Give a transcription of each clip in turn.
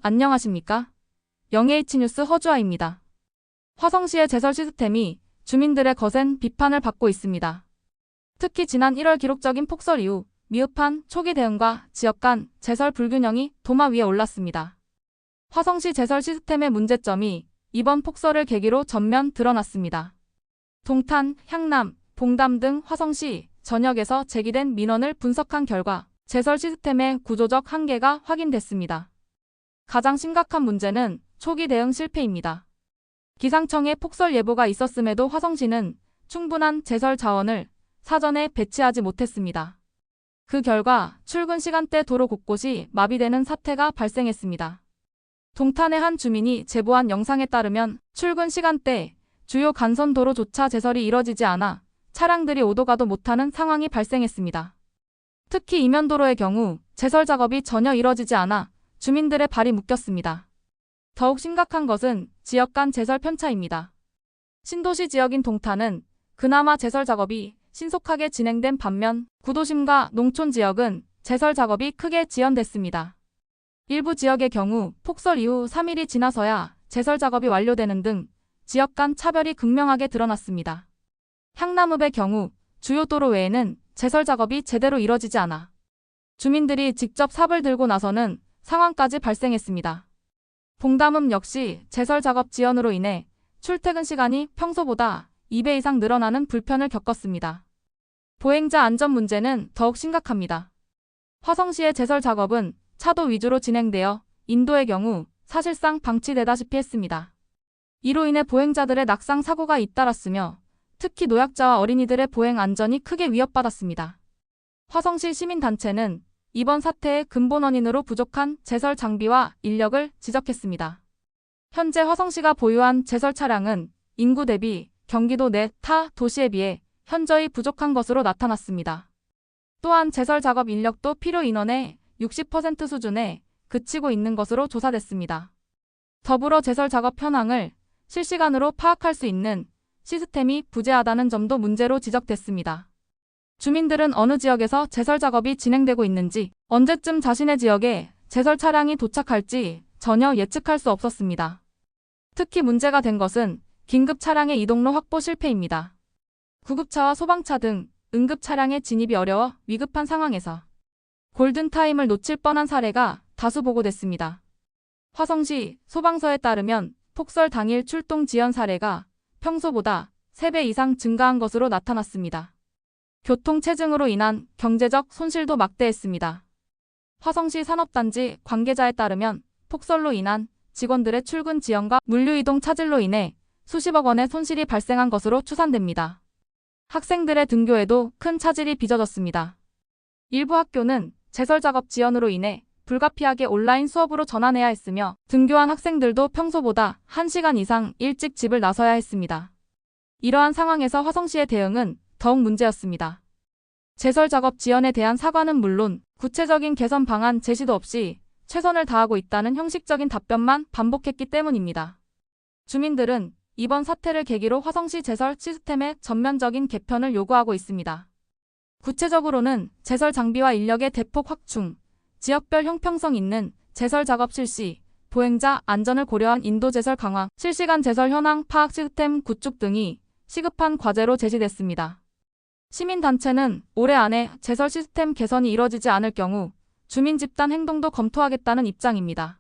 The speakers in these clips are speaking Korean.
안녕하십니까? 영H뉴스 허주아입니다. 화성시의 제설 시스템이 주민들의 거센 비판을 받고 있습니다. 특히 지난 1월 기록적인 폭설 이후 미흡한 초기 대응과 지역 간 제설 불균형이 도마 위에 올랐습니다. 화성시 제설 시스템의 문제점이 이번 폭설을 계기로 전면 드러났습니다. 동탄, 향남, 봉담 등 화성시 전역에서 제기된 민원을 분석한 결과 제설 시스템의 구조적 한계가 확인됐습니다. 가장 심각한 문제는 초기 대응 실패입니다. 기상청의 폭설 예보가 있었음에도 화성시는 충분한 제설 자원을 사전에 배치하지 못했습니다. 그 결과 출근 시간대 도로 곳곳이 마비되는 사태가 발생했습니다. 동탄의 한 주민이 제보한 영상에 따르면 출근 시간대 주요 간선도로조차 제설이 이뤄지지 않아 차량들이 오도 가도 못하는 상황이 발생했습니다. 특히 이면도로의 경우 제설 작업이 전혀 이뤄지지 않아 주민들의 발이 묶였습니다. 더욱 심각한 것은 지역 간 제설 편차입니다. 신도시 지역인 동탄은 그나마 제설 작업이 신속하게 진행된 반면 구도심과 농촌 지역은 제설 작업이 크게 지연됐습니다. 일부 지역의 경우 폭설 이후 3일이 지나서야 제설 작업이 완료되는 등 지역 간 차별이 극명하게 드러났습니다. 향남읍의 경우 주요 도로 외에는 제설 작업이 제대로 이뤄지지 않아 주민들이 직접 삽을 들고 나서는 상황까지 발생했습니다. 봉담읍 역시 제설 작업 지연으로 인해 출퇴근 시간이 평소보다 2배 이상 늘어나는 불편을 겪었습니다. 보행자 안전 문제는 더욱 심각합니다. 화성시의 제설 작업은 차도 위주로 진행되어 인도의 경우 사실상 방치되다시피 했습니다. 이로 인해 보행자들의 낙상 사고가 잇따랐으며 특히 노약자와 어린이들의 보행 안전이 크게 위협받았습니다. 화성시 시민단체는 이번 사태의 근본 원인으로 부족한 제설 장비와 인력을 지적했습니다. 현재 화성시가 보유한 제설 차량은 인구 대비 경기도 내 타 도시에 비해 현저히 부족한 것으로 나타났습니다. 또한 제설 작업 인력도 필요 인원의 60% 수준에 그치고 있는 것으로 조사됐습니다. 더불어 제설 작업 현황을 실시간으로 파악할 수 있는 시스템이 부재하다는 점도 문제로 지적됐습니다. 주민들은 어느 지역에서 제설 작업이 진행되고 있는지, 언제쯤 자신의 지역에 제설 차량이 도착할지 전혀 예측할 수 없었습니다. 특히 문제가 된 것은 긴급 차량의 이동로 확보 실패입니다. 구급차와 소방차 등 응급 차량의 진입이 어려워 위급한 상황에서 골든타임을 놓칠 뻔한 사례가 다수 보고됐습니다. 화성시 소방서에 따르면 폭설 당일 출동 지연 사례가 평소보다 3배 이상 증가한 것으로 나타났습니다. 교통체증으로 인한 경제적 손실도 막대했습니다. 화성시 산업단지 관계자에 따르면 폭설로 인한 직원들의 출근 지연과 물류이동 차질로 인해 수십억 원의 손실이 발생한 것으로 추산됩니다. 학생들의 등교에도 큰 차질이 빚어졌습니다. 일부 학교는 제설 작업 지연으로 인해 불가피하게 온라인 수업으로 전환해야 했으며 등교한 학생들도 평소보다 1시간 이상 일찍 집을 나서야 했습니다. 이러한 상황에서 화성시의 대응은 더욱 문제였습니다. 제설 작업 지연에 대한 사과는 물론 구체적인 개선 방안 제시도 없이 최선을 다하고 있다는 형식적인 답변만 반복했기 때문입니다. 주민들은 이번 사태를 계기로 화성시 제설 시스템의 전면적인 개편을 요구하고 있습니다. 구체적으로는 제설 장비와 인력의 대폭 확충, 지역별 형평성 있는 제설 작업 실시, 보행자 안전을 고려한 인도 제설 강화, 실시간 제설 현황 파악 시스템 구축 등이 시급한 과제로 제시됐습니다. 시민단체는 올해 안에 제설 시스템 개선이 이뤄지지 않을 경우 주민 집단 행동도 검토하겠다는 입장입니다.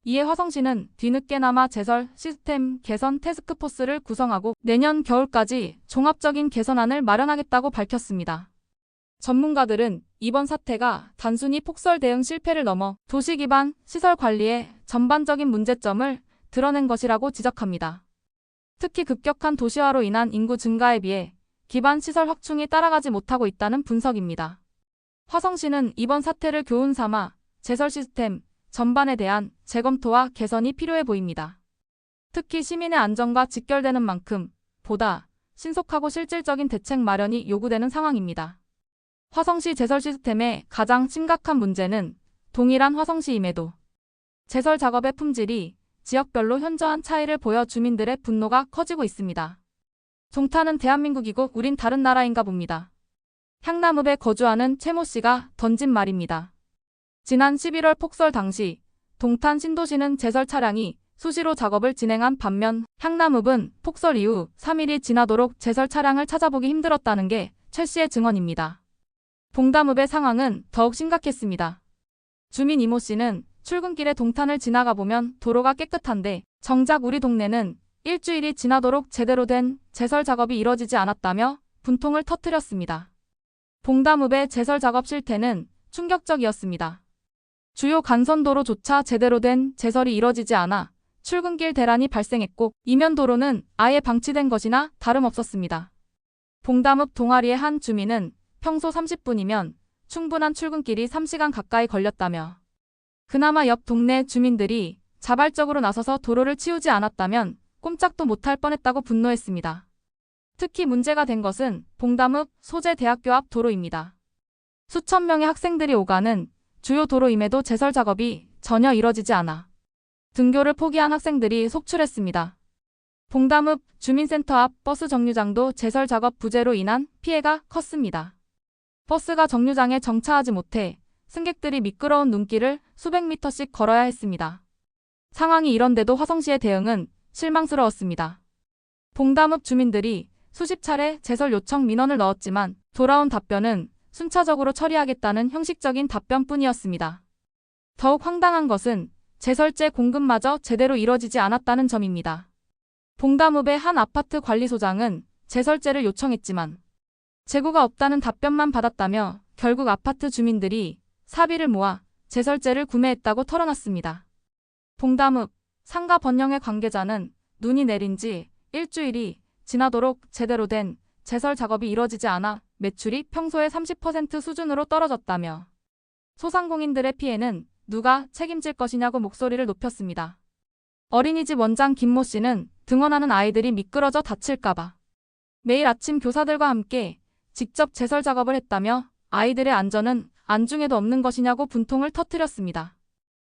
이에 화성시는 뒤늦게나마 제설 시스템 개선 태스크포스를 구성하고 내년 겨울까지 종합적인 개선안을 마련하겠다고 밝혔습니다. 전문가들은 이번 사태가 단순히 폭설 대응 실패를 넘어 도시 기반 시설 관리의 전반적인 문제점을 드러낸 것이라고 지적합니다. 특히 급격한 도시화로 인한 인구 증가에 비해 기반 시설 확충이 따라가지 못하고 있다는 분석입니다. 화성시는 이번 사태를 교훈 삼아 제설 시스템 전반에 대한 재검토와 개선이 필요해 보입니다. 특히 시민의 안전과 직결되는 만큼 보다 신속하고 실질적인 대책 마련이 요구되는 상황입니다. 화성시 제설 시스템의 가장 심각한 문제는 동일한 화성시임에도 제설 작업의 품질이 지역별로 현저한 차이를 보여 주민들의 분노가 커지고 있습니다. 동탄은 대한민국이고 우린 다른 나라인가 봅니다. 향남읍에 거주하는 최모 씨가 던진 말입니다. 지난 11월 폭설 당시 동탄 신도시는 제설 차량이 수시로 작업을 진행한 반면 향남읍은 폭설 이후 3일이 지나도록 제설 차량을 찾아보기 힘들었다는 게 최 씨의 증언입니다. 봉담읍의 상황은 더욱 심각했습니다. 주민 이모 씨는 출근길에 동탄을 지나가 보면 도로가 깨끗한데 정작 우리 동네는 일주일이 지나도록 제대로 된 제설 작업이 이뤄지지 않았다며 분통을 터뜨렸습니다. 봉담읍의 제설 작업 실태는 충격적이었습니다. 주요 간선도로조차 제대로 된 제설이 이뤄지지 않아 출근길 대란이 발생했고 이면 도로는 아예 방치된 것이나 다름없었습니다. 봉담읍 동아리의 한 주민은 평소 30분이면 충분한 출근길이 3시간 가까이 걸렸다며 그나마 옆 동네 주민들이 자발적으로 나서서 도로를 치우지 않았다면 꼼짝도 못할 뻔했다고 분노했습니다. 특히 문제가 된 것은 봉담읍 소재대학교 앞 도로입니다. 수천 명의 학생들이 오가는 주요 도로임에도 제설 작업이 전혀 이뤄지지 않아 등교를 포기한 학생들이 속출했습니다. 봉담읍 주민센터 앞 버스 정류장도 제설 작업 부재로 인한 피해가 컸습니다. 버스가 정류장에 정차하지 못해 승객들이 미끄러운 눈길을 수백 미터씩 걸어야 했습니다. 상황이 이런데도 화성시의 대응은 실망스러웠습니다. 봉담읍 주민들이 수십 차례 제설 요청 민원을 넣었지만 돌아온 답변은 순차적으로 처리하겠다는 형식적인 답변뿐이었습니다. 더욱 황당한 것은 제설제 공급마저 제대로 이뤄지지 않았다는 점입니다. 봉담읍의 한 아파트 관리소장은 제설제를 요청했지만 재고가 없다는 답변만 받았다며 결국 아파트 주민들이 사비를 모아 제설제를 구매했다고 털어놨습니다. 봉담읍 상가 번영회 관계자는 눈이 내린 지 일주일이 지나도록 제대로 된 제설 작업이 이뤄지지 않아 매출이 평소의 30% 수준으로 떨어졌다며 소상공인들의 피해는 누가 책임질 것이냐고 목소리를 높였습니다. 어린이집 원장 김모 씨는 등원하는 아이들이 미끄러져 다칠까봐 매일 아침 교사들과 함께 직접 제설 작업을 했다며 아이들의 안전은 안중에도 없는 것이냐고 분통을 터뜨렸습니다.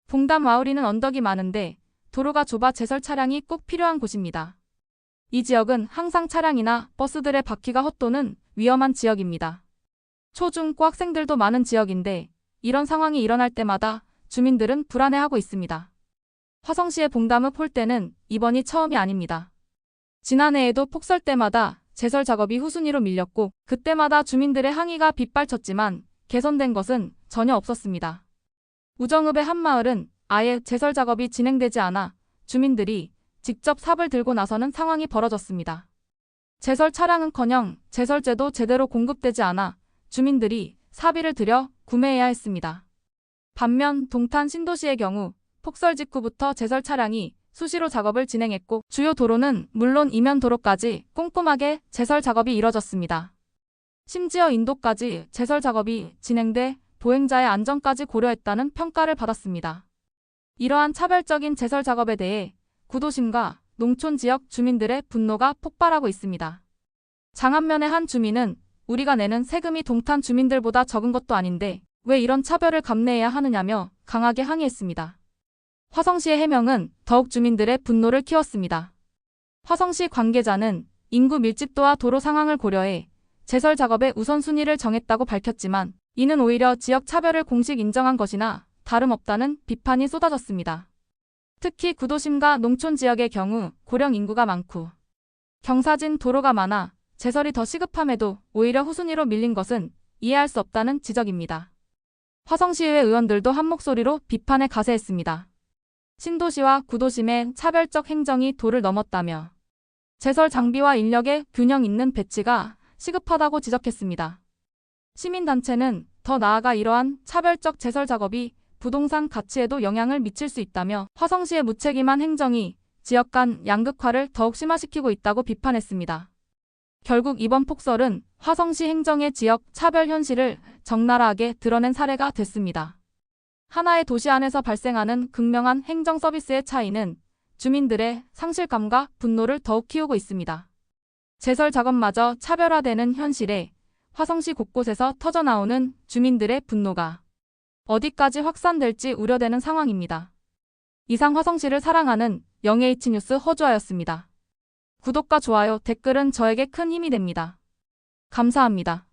봉담 와우리는 언덕이 많은데 도로가 좁아 제설 차량이 꼭 필요한 곳입니다. 이 지역은 항상 차량이나 버스들의 바퀴가 헛도는 위험한 지역입니다. 초중고 학생들도 많은 지역인데 이런 상황이 일어날 때마다 주민들은 불안해하고 있습니다. 화성시의 봉담읍 홀대는 이번이 처음이 아닙니다. 지난해에도 폭설 때마다 제설 작업이 후순위로 밀렸고 그때마다 주민들의 항의가 빗발쳤지만 개선된 것은 전혀 없었습니다. 우정읍의 한 마을은 아예 제설 작업이 진행되지 않아 주민들이 직접 삽을 들고 나서는 상황이 벌어졌습니다. 제설 차량은커녕 제설제도 제대로 공급되지 않아 주민들이 사비를 들여 구매해야 했습니다. 반면 동탄 신도시의 경우 폭설 직후부터 제설 차량이 수시로 작업을 진행했고 주요 도로는 물론 이면 도로까지 꼼꼼하게 제설 작업이 이뤄졌습니다. 심지어 인도까지 제설 작업이 진행돼 보행자의 안전까지 고려했다는 평가를 받았습니다. 이러한 차별적인 제설 작업에 대해 구도심과 농촌 지역 주민들의 분노가 폭발하고 있습니다. 장안면의 한 주민은 우리가 내는 세금이 동탄 주민들보다 적은 것도 아닌데 왜 이런 차별을 감내해야 하느냐며 강하게 항의했습니다. 화성시의 해명은 더욱 주민들의 분노를 키웠습니다. 화성시 관계자는 인구 밀집도와 도로 상황을 고려해 제설 작업의 우선순위를 정했다고 밝혔지만 이는 오히려 지역 차별을 공식 인정한 것이나 다름없다는 비판이 쏟아졌습니다. 특히 구도심과 농촌 지역의 경우 고령 인구가 많고 경사진 도로가 많아 제설이 더 시급함에도 오히려 후순위로 밀린 것은 이해할 수 없다는 지적입니다. 화성시의회 의원들도 한 목소리로 비판에 가세했습니다. 신도시와 구도심의 차별적 행정이 도를 넘었다며 제설 장비와 인력의 균형 있는 배치가 시급하다고 지적했습니다. 시민단체는 더 나아가 이러한 차별적 제설 작업이 부동산 가치에도 영향을 미칠 수 있다며 화성시의 무책임한 행정이 지역 간 양극화를 더욱 심화시키고 있다고 비판했습니다. 결국 이번 폭설은 화성시 행정의 지역 차별 현실을 적나라하게 드러낸 사례가 됐습니다. 하나의 도시 안에서 발생하는 극명한 행정 서비스의 차이는 주민들의 상실감과 분노를 더욱 키우고 있습니다. 제설 작업마저 차별화되는 현실에 화성시 곳곳에서 터져나오는 주민들의 분노가 어디까지 확산될지 우려되는 상황입니다. 이상 화성시를 사랑하는 영예이치뉴스 허주아였습니다. 구독과 좋아요, 댓글은 저에게 큰 힘이 됩니다. 감사합니다.